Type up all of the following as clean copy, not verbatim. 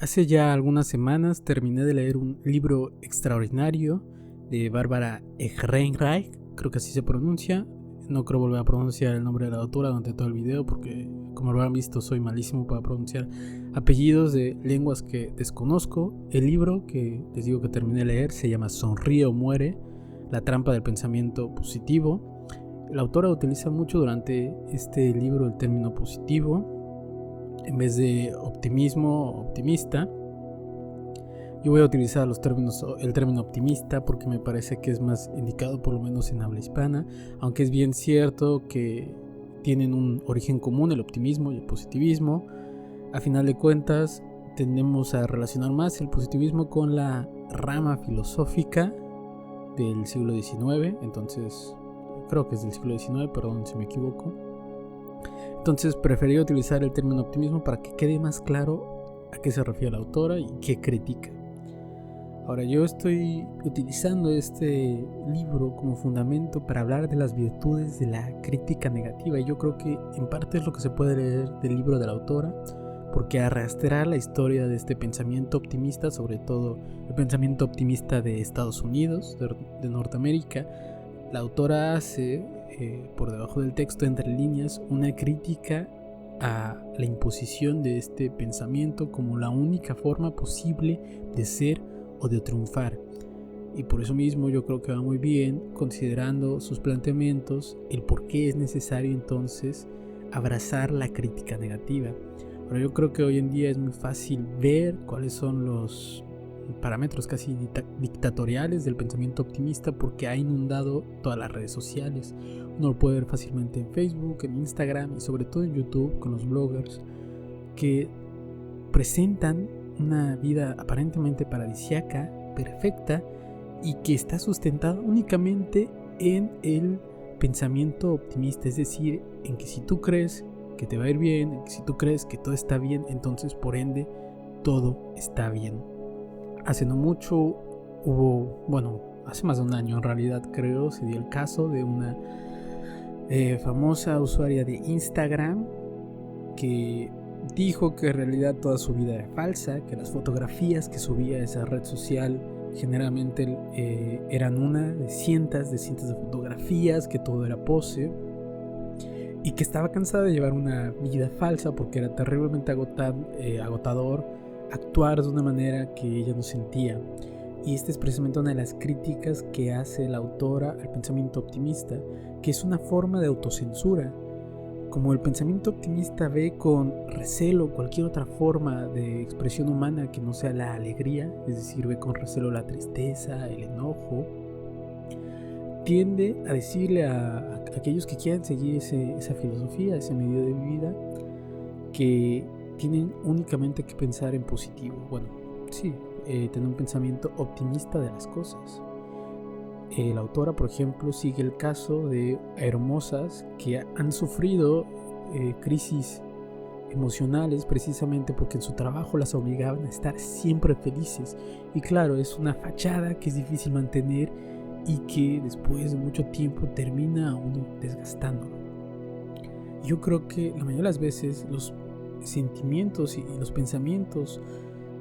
Hace ya algunas semanas terminé de leer un libro extraordinario de Bárbara Ehrenreich, creo que así se pronuncia. No creo volver a pronunciar el nombre de la autora durante todo el video porque, como lo han visto, soy malísimo para pronunciar apellidos de lenguas que desconozco. El libro que les digo que terminé de leer se llama Sonríe o muere, la trampa del pensamiento positivo. La autora utiliza mucho durante este libro el término positivo en vez de optimismo o optimista. Yo voy a utilizar el término optimista porque me parece que es más indicado, por lo menos en habla hispana, aunque es bien cierto que tienen un origen común, el optimismo y el positivismo. A final de cuentas, tendemos a relacionar más el positivismo con la rama filosófica del siglo XIX, entonces creo que es del siglo XIX, perdón si me equivoco. Entonces preferí utilizar el término optimismo para que quede más claro a qué se refiere la autora y qué critica. Ahora, yo estoy utilizando este libro como fundamento para hablar de las virtudes de la crítica negativa, y yo creo que en parte es lo que se puede leer del libro de la autora, porque arrastrar la historia de este pensamiento optimista, sobre todo el pensamiento optimista de Estados Unidos, de Norteamérica, la autora hace, por debajo del texto, entre líneas, una crítica a la imposición de este pensamiento como la única forma posible de ser o de triunfar. Y por eso mismo yo creo que va muy bien, considerando sus planteamientos, el por qué es necesario entonces abrazar la crítica negativa. Ahora, yo creo que hoy en día es muy fácil ver cuáles son los parámetros casi dictatoriales del pensamiento optimista, porque ha inundado todas las redes sociales. Uno lo puede ver fácilmente en Facebook, en Instagram y sobre todo en YouTube con los bloggers que presentan una vida aparentemente paradisíaca, perfecta, y que está sustentada únicamente en el pensamiento optimista, es decir, en que si tú crees que te va a ir bien, en que si tú crees que todo está bien, entonces por ende todo está bien. Hace no mucho hace más de un año en realidad creo, se dio el caso de una famosa usuaria de Instagram que dijo que en realidad toda su vida era falsa, que las fotografías que subía a esa red social generalmente eran una de cientos de fotografías, que todo era pose, y que estaba cansada de llevar una vida falsa porque era terriblemente agotador actuar de una manera que ella no sentía. Y esta es precisamente una de las críticas que hace la autora al pensamiento optimista, que es una forma de autocensura. Como el pensamiento optimista ve con recelo cualquier otra forma de expresión humana que no sea la alegría, es decir, ve con recelo la tristeza, el enojo, tiende a decirle a aquellos que quieran seguir esa filosofía, ese medio de vida, que tienen únicamente que pensar en positivo. Tener un pensamiento optimista de las cosas. La autora, por ejemplo, sigue el caso de hermosas que han sufrido crisis emocionales precisamente porque en su trabajo las obligaban a estar siempre felices. Y claro, es una fachada que es difícil mantener y que después de mucho tiempo termina uno desgastándolo. Yo creo que la mayoría de las veces los sentimientos y los pensamientos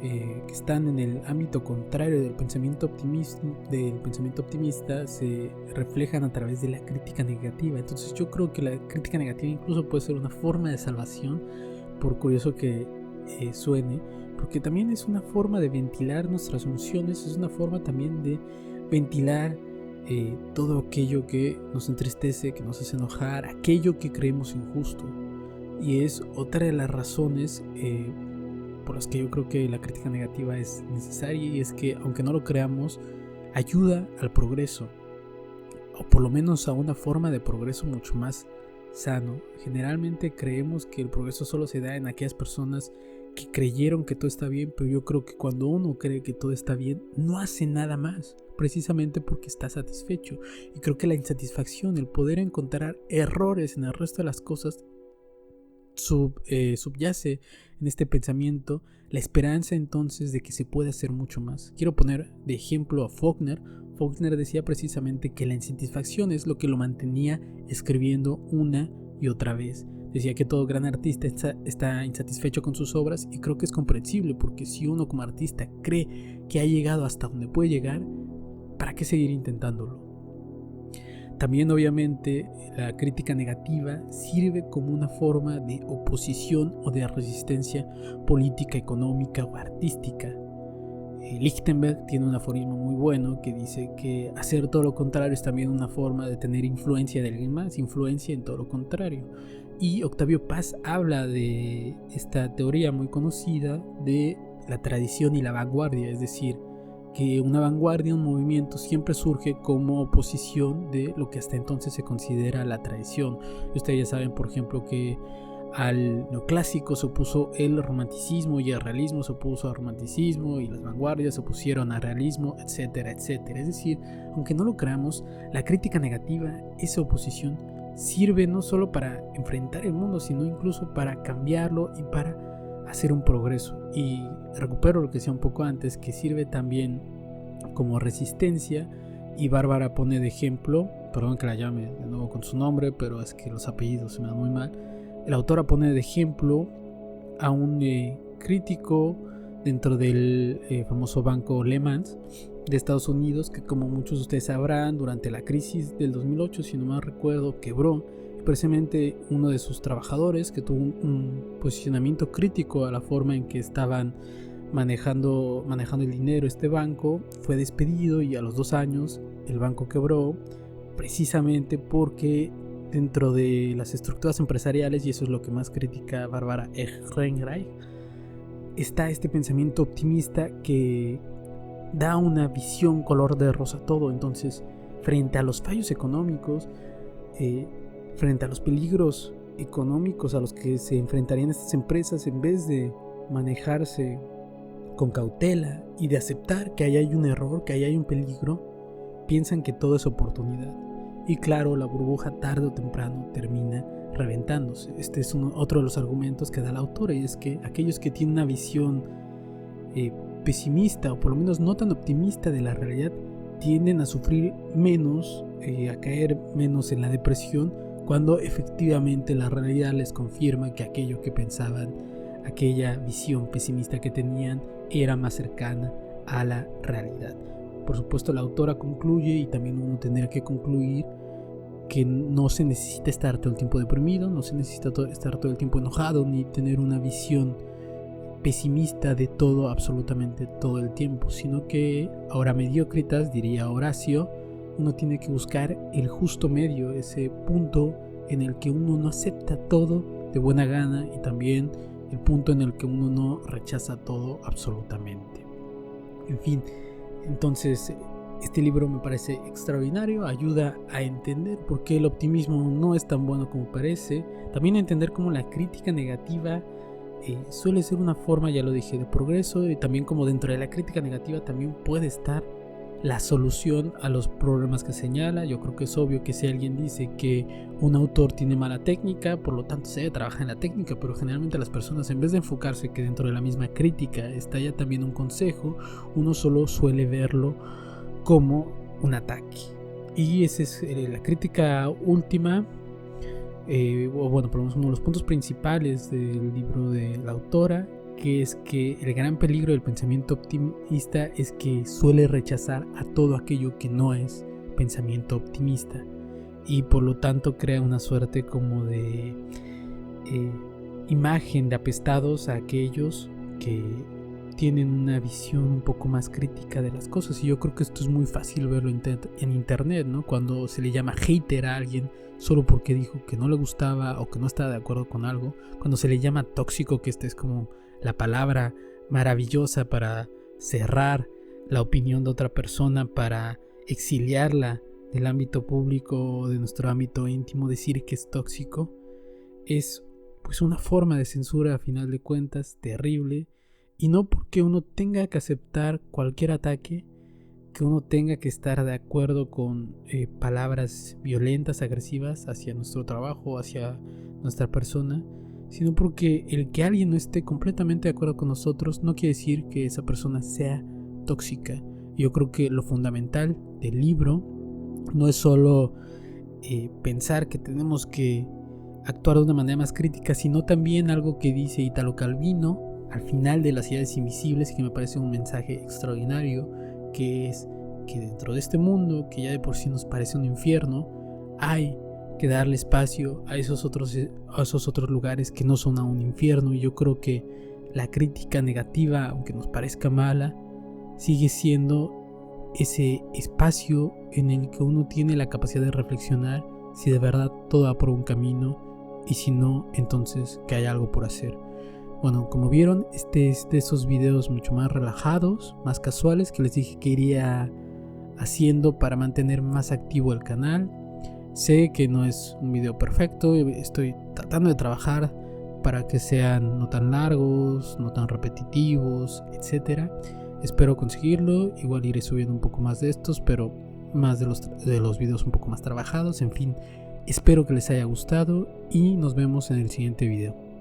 que están en el ámbito contrario del pensamiento optimista se reflejan a través de la crítica negativa. Entonces yo creo que la crítica negativa incluso puede ser una forma de salvación, por curioso que suene, porque también es una forma de ventilar nuestras emociones, es una forma también de ventilar todo aquello que nos entristece, que nos hace enojar, aquello que creemos injusto. Y es otra de las razones por las que yo creo que la crítica negativa es necesaria, y es que, aunque no lo creamos, ayuda al progreso, o por lo menos a una forma de progreso mucho más sano. Generalmente creemos que el progreso solo se da en aquellas personas que creyeron que todo está bien, pero yo creo que cuando uno cree que todo está bien, no hace nada más, precisamente porque está satisfecho. Y creo que la insatisfacción, el poder encontrar errores en el resto de las cosas, subyace en este pensamiento la esperanza entonces de que se puede hacer mucho más. Quiero poner de ejemplo a Faulkner. Faulkner decía precisamente que la insatisfacción es lo que lo mantenía escribiendo una y otra vez. Decía que todo gran artista está insatisfecho con sus obras, y creo que es comprensible, porque si uno como artista cree que ha llegado hasta donde puede llegar, ¿para qué seguir intentándolo? También obviamente la crítica negativa sirve como una forma de oposición o de resistencia política, económica o artística. Lichtenberg tiene un aforismo muy bueno que dice que hacer todo lo contrario es también una forma de tener influencia de alguien más, influencia en todo lo contrario. Y Octavio Paz habla de esta teoría muy conocida de la tradición y la vanguardia, es decir, que una vanguardia, un movimiento siempre surge como oposición de lo que hasta entonces se considera la tradición. Y ustedes ya saben, por ejemplo, que al neoclásico se opuso el romanticismo, y el realismo se opuso al romanticismo, y las vanguardias se opusieron al realismo, etcétera, etcétera. Es decir, aunque no lo creamos, la crítica negativa, esa oposición, sirve no solo para enfrentar el mundo, sino incluso para cambiarlo y para hacer un progreso. Y recupero lo que decía un poco antes, que sirve también como resistencia. Y Bárbara pone de ejemplo, perdón que la llame de nuevo con su nombre, pero es que los apellidos se me dan muy mal. La autora pone de ejemplo a un crítico dentro del famoso banco Lehman de Estados Unidos, que como muchos de ustedes sabrán, durante la crisis del 2008, si no mal recuerdo, quebró. Precisamente uno de sus trabajadores, que tuvo un posicionamiento crítico a la forma en que estaban manejando el dinero este banco, fue despedido, y a los 2 años el banco quebró, precisamente porque dentro de las estructuras empresariales, y eso es lo que más critica Bárbara Ehrenreich, está este pensamiento optimista que da una visión color de rosa a todo. Entonces, frente a los fallos económicos, frente a los peligros económicos a los que se enfrentarían estas empresas, en vez de manejarse con cautela y de aceptar que ahí hay un error, que ahí hay un peligro, piensan que todo es oportunidad. Y claro, la burbuja tarde o temprano termina reventándose. Este es otro de los argumentos que da la autora, y es que aquellos que tienen una visión pesimista, o por lo menos no tan optimista de la realidad, tienden a sufrir menos, a caer menos en la depresión, cuando efectivamente la realidad les confirma que aquello que pensaban, aquella visión pesimista que tenían, era más cercana a la realidad. Por supuesto, la autora concluye, y también uno tendría que concluir, que no se necesita estar todo el tiempo deprimido, no se necesita estar todo el tiempo enojado, ni tener una visión pesimista de todo, absolutamente todo el tiempo, sino que, ahora mediócritas, diría Horacio, uno tiene que buscar el justo medio, ese punto en el que uno no acepta todo de buena gana, y también el punto en el que uno no rechaza todo absolutamente. En fin, entonces este libro me parece extraordinario, ayuda a entender por qué el optimismo no es tan bueno como parece, también a entender cómo la crítica negativa suele ser una forma, ya lo dije, de progreso, y también como dentro de la crítica negativa también puede estar la solución a los problemas que señala. Yo creo que es obvio que si alguien dice que un autor tiene mala técnica, por lo tanto se debe trabajar en la técnica, pero generalmente las personas, en vez de enfocarse que dentro de la misma crítica está ya también un consejo, uno solo suele verlo como un ataque. Y esa es la crítica última, o bueno, por lo menos uno de los puntos principales del libro de la autora, que es que el gran peligro del pensamiento optimista es que suele rechazar a todo aquello que no es pensamiento optimista, y por lo tanto crea una suerte como de imagen de apestados a aquellos que tienen una visión un poco más crítica de las cosas. Y yo creo que esto es muy fácil verlo en internet, ¿no? Cuando se le llama hater a alguien solo porque dijo que no le gustaba o que no estaba de acuerdo con algo, cuando se le llama tóxico, que esta es como la palabra maravillosa para cerrar la opinión de otra persona, para exiliarla del ámbito público o de nuestro ámbito íntimo. Decir que es tóxico es pues una forma de censura, a final de cuentas, terrible. Y no porque uno tenga que aceptar cualquier ataque, que uno tenga que estar de acuerdo con palabras violentas, agresivas hacia nuestro trabajo, hacia nuestra persona, sino porque el que alguien no esté completamente de acuerdo con nosotros no quiere decir que esa persona sea tóxica. Yo creo que lo fundamental del libro no es solo pensar que tenemos que actuar de una manera más crítica, sino también algo que dice Italo Calvino al final de Las ciudades invisibles, y que me parece un mensaje extraordinario, que es que dentro de este mundo, que ya de por sí nos parece un infierno, hay que darle espacio a esos otros lugares que no son aún un infierno. Y yo creo que la crítica negativa, aunque nos parezca mala, sigue siendo ese espacio en el que uno tiene la capacidad de reflexionar si de verdad todo va por un camino, y si no, entonces que hay algo por hacer. Bueno, como vieron, este es de esos videos mucho más relajados, más casuales, que les dije que iría haciendo para mantener más activo el canal. Sé que no es un video perfecto, estoy tratando de trabajar para que sean no tan largos, no tan repetitivos, etc. Espero conseguirlo. Igual iré subiendo un poco más de estos, pero más de los videos un poco más trabajados. En fin, espero que les haya gustado y nos vemos en el siguiente video.